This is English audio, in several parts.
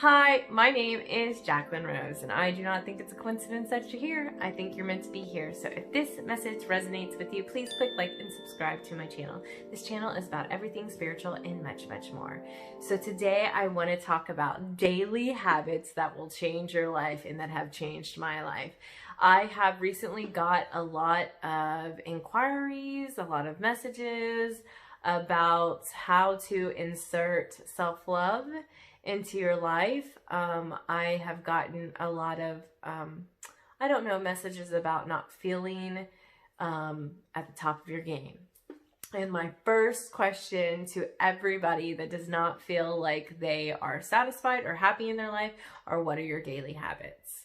Hi, my name is Jacqueline Rose, and I do not think it's a coincidence that you're here. I think you're meant to be here. So if this message resonates with you, please click like and subscribe to my channel. This channel is about everything spiritual and much, much more. So today I want to talk about daily habits that will change your life and that have changed my life. I have recently got a lot of inquiries, a lot of messages about how to insert self-love into your life. I have gotten a lot of, messages about not feeling at the top of your game. And my first question to everybody that does not feel like they are satisfied or happy in their life are, what are your daily habits?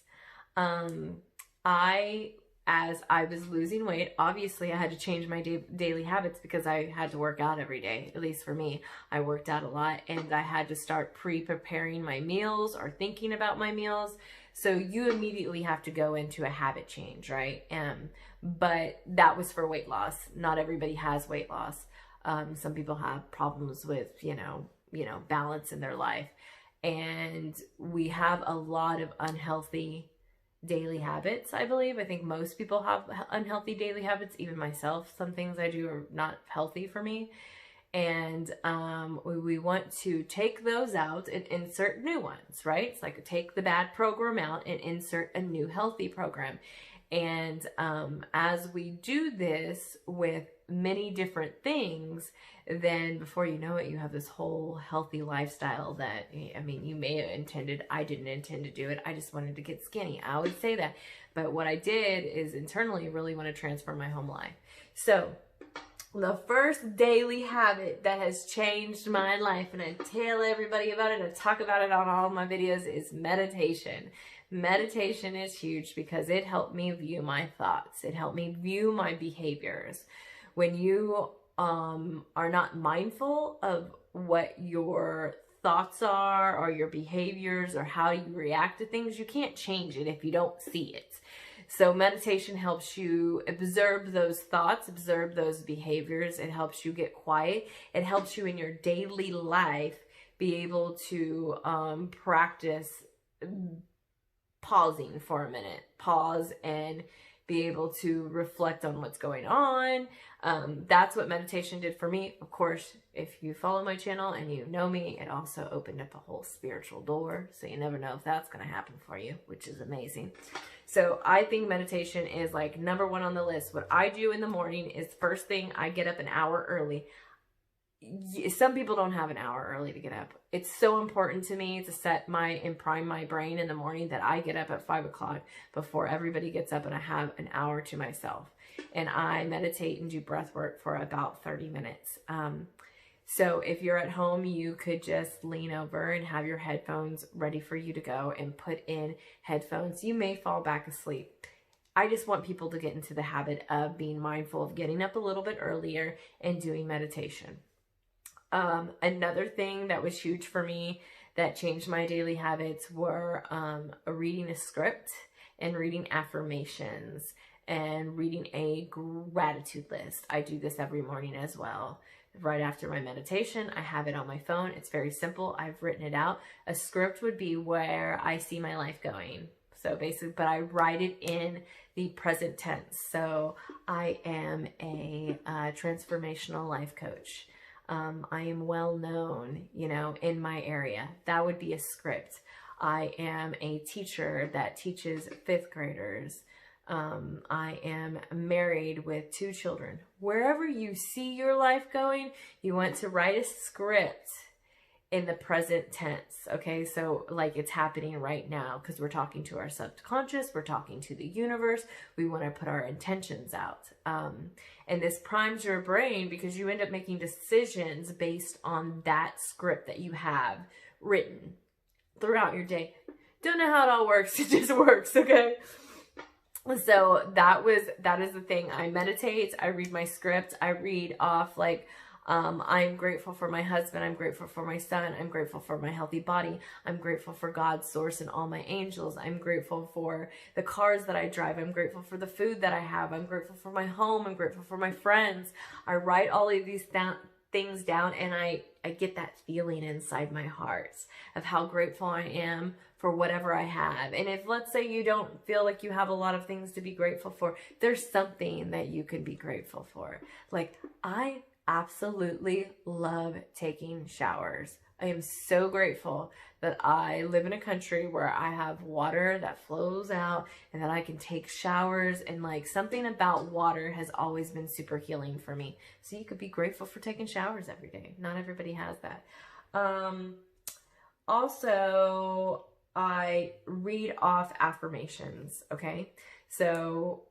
As I was losing weight, obviously I had to change my daily habits because I had to work out every day. At least for me, I worked out a lot, and I had to start pre-preparing my meals or thinking about my meals. So you immediately have to go into a habit change, right? But that was for weight loss. Not everybody has weight loss. Some people have problems with, balance in their life. And we have a lot of unhealthy daily habits, I believe. I think most people have unhealthy daily habits, even myself. Some things I do are not healthy for me. And we want to take those out and insert new ones, right? It's like take the bad program out and insert a new healthy program. And as we do this with many different things, then before you know it, you have this whole healthy lifestyle that, you may have intended. I didn't intend to do it. I just wanted to get skinny. I would say that. But what I did is internally really want to transform my home life. So the first daily habit that has changed my life, and I tell everybody about it, I talk about it on all of my videos, is meditation. Meditation is huge because it helped me view my thoughts. It helped me view my behaviors. When you are not mindful of what your thoughts are or your behaviors or how you react to things, you can't change it if you don't see it. So meditation helps you observe those thoughts, observe those behaviors. It helps you get quiet. It helps you in your daily life be able to practice pausing for a minute. Pause and be able to reflect on what's going on. That's what meditation did for me. Of course, if you follow my channel and you know me, it also opened up a whole spiritual door. So you never know if that's going to happen for you, which is amazing. So I think meditation is like number one on the list. What I do in the morning is, first thing, I get up an hour early. Some people don't have an hour early to get up. It's so important to me to prime my brain in the morning that I get up at 5 o'clock before everybody gets up, and I have an hour to myself. And I meditate and do breath work for about 30 minutes. So if you're at home, you could just lean over and have your headphones ready for you to go and put in headphones. You may fall back asleep. I just want people to get into the habit of being mindful of getting up a little bit earlier and doing meditation. Another thing that was huge for me that changed my daily habits were reading a script and reading affirmations and reading a gratitude list. I do this every morning as well. Right after my meditation, I have it on my phone. It's very simple. I've written it out. A script would be where I see my life going. So basically, but I write it in the present tense. So I am a transformational life coach. I am well known, in my area. That would be a script. I am a teacher that teaches 5th graders. I am married with 2 children. Wherever you see your life going, you want to write a script in the present tense. Okay, so like it's happening right now, because we're talking to our subconscious, we're talking to the universe. We want to put our intentions out. And this primes your brain because you end up making decisions based on that script that you have written throughout your day. Don't know how it all works. It just works, okay? So that is the thing. I meditate, I read my script, I read off I'm grateful for my husband. I'm grateful for my son. I'm grateful for my healthy body. I'm grateful for God's source and all my angels. I'm grateful for the cars that I drive. I'm grateful for the food that I have. I'm grateful for my home. I'm grateful for my friends. I write all of these things down, and I I get that feeling inside my heart of how grateful I am for whatever I have. And if, let's say, you don't feel like you have a lot of things to be grateful for, there's something that you can be grateful for. Like, I absolutely love taking showers. I am so grateful that I live in a country where I have water that flows out and that I can take showers, and like, something about water has always been super healing for me. So you could be grateful for taking showers every day. Not everybody has that. Also, I read off affirmations, okay? So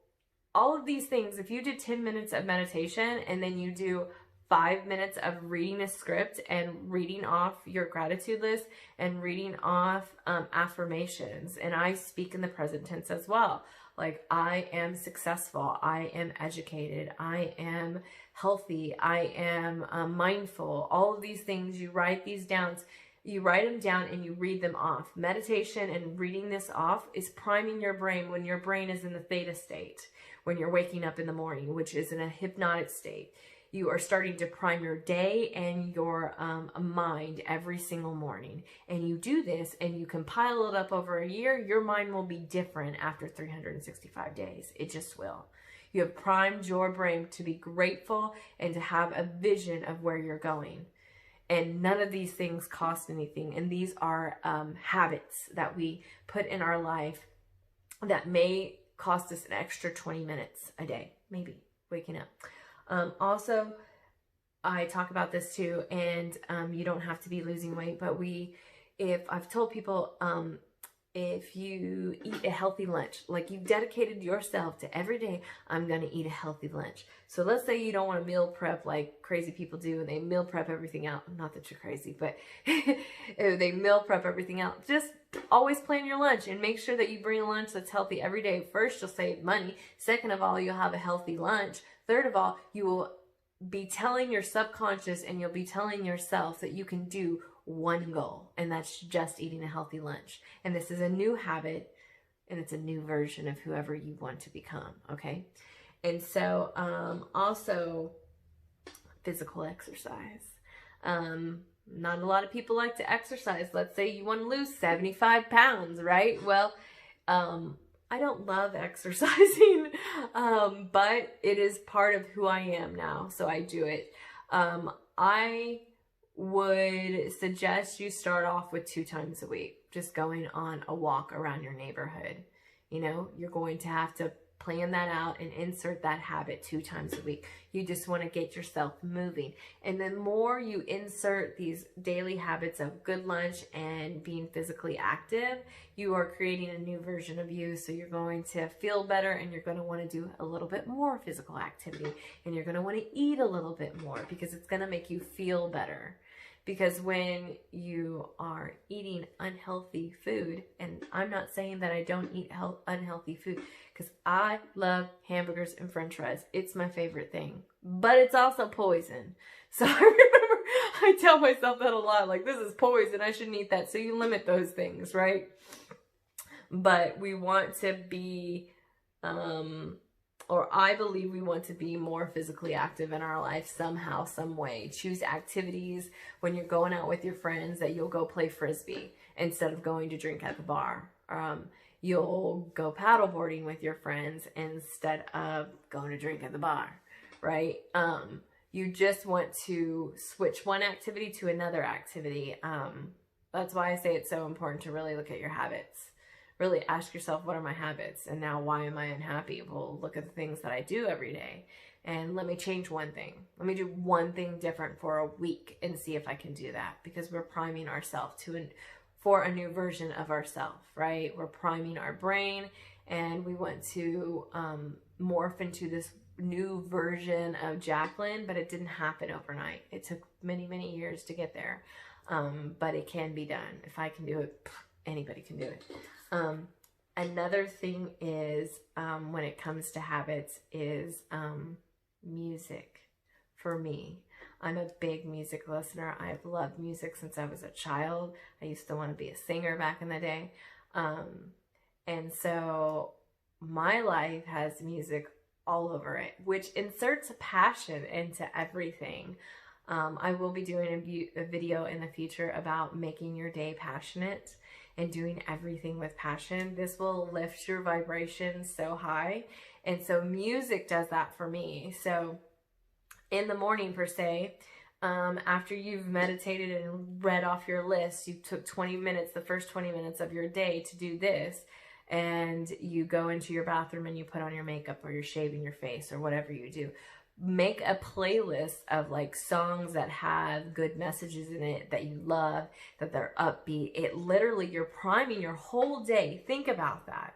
all of these things, if you did 10 minutes of meditation and then you do 5 minutes of reading a script and reading off your gratitude list and reading off affirmations, and I speak in the present tense as well. Like, I am successful, I am educated, I am healthy, I am mindful. All of these things, you write these down. You write them down and you read them off. Meditation and reading this off is priming your brain when your brain is in the theta state, when you're waking up in the morning, which is in a hypnotic state. You are starting to prime your day and your mind every single morning. And you do this and you compile it up over a year, your mind will be different after 365 days. It just will. You have primed your brain to be grateful and to have a vision of where you're going. And none of these things cost anything. And these are habits that we put in our life that may cost us an extra 20 minutes a day, maybe, waking up. Also, I talk about this too, and you don't have to be losing weight, but if I've told people, if you eat a healthy lunch, like you've dedicated yourself to every day, I'm going to eat a healthy lunch. So let's say you don't want to meal prep like crazy people do, and they meal prep everything out. Not that you're crazy, but they meal prep everything out. Just always plan your lunch and make sure that you bring a lunch that's healthy every day. First, you'll save money. Second of all, you'll have a healthy lunch. Third of all, you will be telling your subconscious and you'll be telling yourself that you can do one goal, and that's just eating a healthy lunch. And this is a new habit, and it's a new version of whoever you want to become, okay? And so also physical exercise. Not a lot of people like to exercise. Let's say you want to lose 75 pounds, right? Well, I don't love exercising, but it is part of who I am now, so I do it. I would suggest you start off with 2 times a week, just going on a walk around your neighborhood. You know, you're going to have to plan that out and insert that habit 2 times a week. You just want to get yourself moving. And the more you insert these daily habits of good lunch and being physically active, you are creating a new version of you. So you're going to feel better, and you're going to want to do a little bit more physical activity, and you're going to want to eat a little bit more because it's going to make you feel better. Because when you are eating unhealthy food, and I'm not saying that I don't eat unhealthy food, because I love hamburgers and french fries. It's my favorite thing. But it's also poison. So I remember I tell myself that a lot, like, this is poison, I shouldn't eat that. So you limit those things, right? But we want to be, or I believe we want to be more physically active in our life somehow, some way. Choose activities when you're going out with your friends that you'll go play Frisbee instead of going to drink at the bar. You'll go paddleboarding with your friends instead of going to drink at the bar, right? You just want to switch one activity to another activity. That's why I say it's so important to really look at your habits. Really ask yourself, what are my habits? And now, why am I unhappy? Well, look at the things that I do every day. And let me change one thing. Let me do one thing different for a week and see if I can do that. Because we're priming ourselves for a new version of ourselves, right? We're priming our brain, and we want to morph into this new version of Jacqueline, but it didn't happen overnight. It took many, many years to get there. But it can be done. If I can do it, anybody can do it. Another thing is, when it comes to habits, is music for me. I'm a big music listener. I've loved music since I was a child. I used to want to be a singer back in the day. And so my life has music all over it, which inserts a passion into everything. I will be doing a video in the future about making your day passionate and doing everything with passion. This will lift your vibration so high. And so music does that for me. So in the morning per se, after you've meditated and read off your list, you took 20 minutes, the first 20 minutes of your day to do this, and you go into your bathroom and you put on your makeup, or you're shaving your face, or whatever you do. Make a playlist of like songs that have good messages in it that you love, that they're upbeat. It literally, you're priming your whole day. Think about that.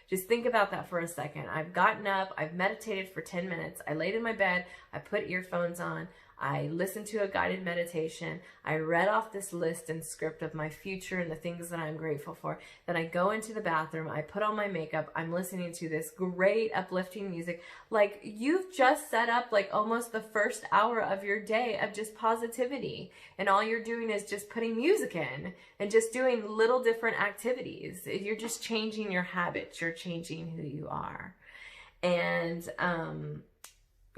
Just think about that for a second. I've gotten up, I've meditated for 10 minutes. I laid in my bed, I put earphones on, I listened to a guided meditation. I read off this list and script of my future and the things that I'm grateful for. Then I go into the bathroom, I put on my makeup, I'm listening to this great uplifting music. Like, you've just set up like almost the first hour of your day of just positivity. And all you're doing is just putting music in and just doing little different activities. You're just changing your habits. You're changing who you are. And,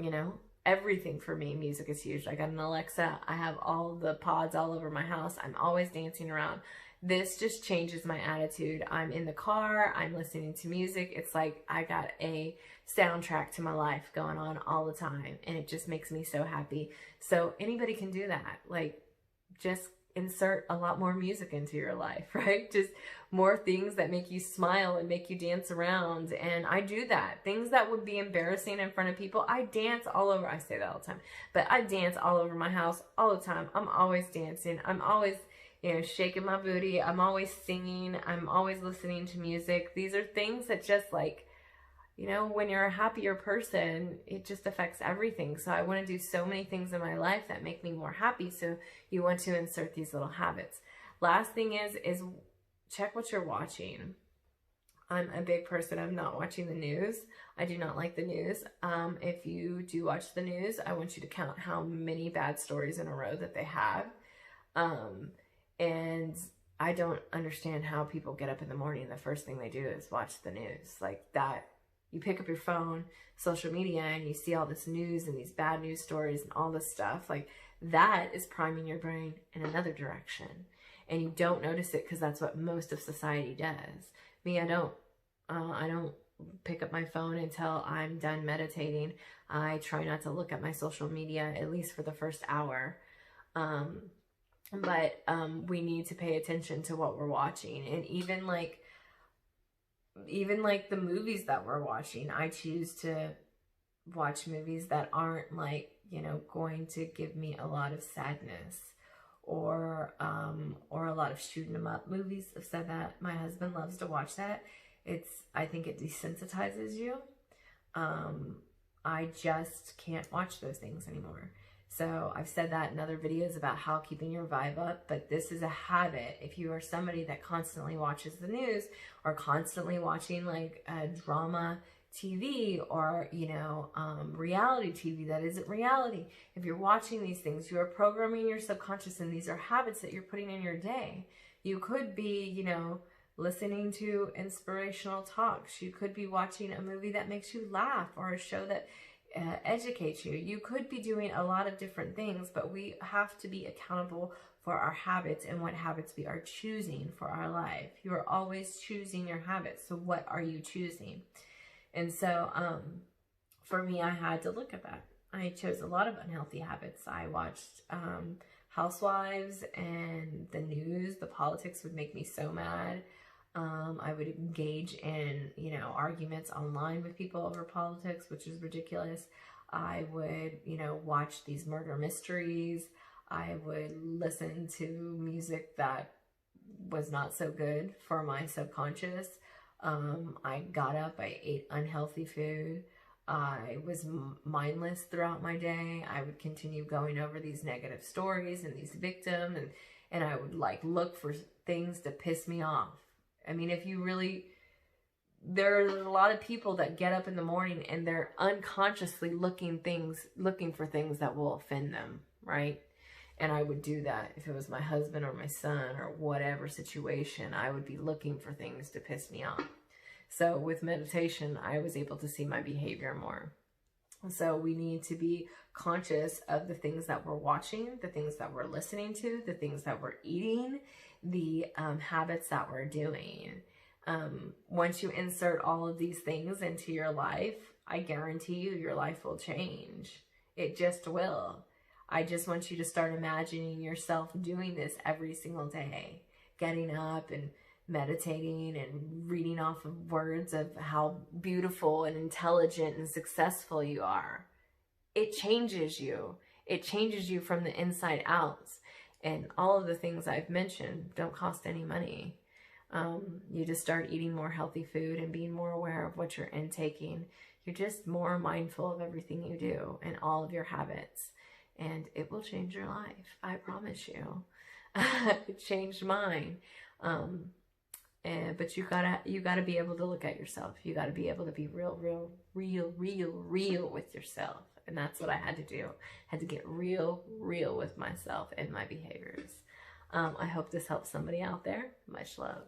you know, everything for me, music is huge. I got an Alexa. I have all the pods all over my house. I'm always dancing around. This just changes my attitude. I'm in the car. I'm listening to music. It's like I got a soundtrack to my life going on all the time. And it just makes me so happy. So anybody can do that. Like, just insert a lot more music into your life, right? Just more things that make you smile and make you dance around. And I do that. Things that would be embarrassing in front of people, I dance all over. I say that all the time, but I dance all over my house all the time. I'm always dancing. I'm always, you know, shaking my booty. I'm always singing. I'm always listening to music. These are things that just, like, you know, when you're a happier person, it just affects everything. So I want to do so many things in my life that make me more happy. So you want to insert these little habits. Last thing is check what you're watching. I'm a big person. I'm not watching the news. I do not like the news. If you do watch the news, I want you to count how many bad stories in a row that they have. And I don't understand how people get up in the morning and the first thing they do is watch the news. Like that. You pick up your phone, social media, and you see all this news and these bad news stories and all this stuff. Like, that is priming your brain in another direction. And you don't notice it because that's what most of society does. Me, I don't pick up my phone until I'm done meditating. I try not to look at my social media, at least for the first hour. But we need to pay attention to what we're watching. And even like the movies that we're watching, I choose to watch movies that aren't, like, you know, going to give me a lot of sadness or a lot of shooting them up movies. I've said that. My husband loves to watch that. I think it desensitizes you. I just can't watch those things anymore. So I've said that in other videos about how keeping your vibe up, but this is a habit. If you are somebody that constantly watches the news or constantly watching like drama TV or, you know, reality TV that isn't reality, if you're watching these things, you are programming your subconscious, and these are habits that you're putting in your day. You could be, you know, listening to inspirational talks. You could be watching a movie that makes you laugh, or a show that educate you. You could be doing a lot of different things, but we have to be accountable for our habits and what habits we are choosing for our life. You are always choosing your habits. So what are you choosing? And so for me, I had to look at that. I chose a lot of unhealthy habits. I watched Housewives and the news. The politics would make me so mad. I would engage in, you know, arguments online with people over politics, which is ridiculous. I would, you know, watch these murder mysteries. I would listen to music that was not so good for my subconscious. I got up, I ate unhealthy food. I was mindless throughout my day. I would continue going over these negative stories and these victims, and I would like look for things to piss me off. I mean, if you really, there's a lot of people that get up in the morning and they're unconsciously looking for things that will offend them, right? And I would do that if it was my husband or my son or whatever situation. I would be looking for things to piss me off. So with meditation, I was able to see my behavior more. So we need to be conscious of the things that we're watching, the things that we're listening to, the things that we're eating, the habits that we're doing. Once you insert all of these things into your life, I guarantee you your life will change. It just will. I just want you to start imagining yourself doing this every single day, getting up and meditating and reading off of words of how beautiful and intelligent and successful you are. It changes you. It changes you from the inside out. And all of the things I've mentioned don't cost any money. You just start eating more healthy food and being more aware of what you're intaking. You're just more mindful of everything you do and all of your habits. And it will change your life. I promise you. It changed mine. But you gotta be able to look at yourself. You gotta be able to be real with yourself. And that's what I had to do. I had to get real with myself and my behaviors. I hope this helps somebody out there. Much love.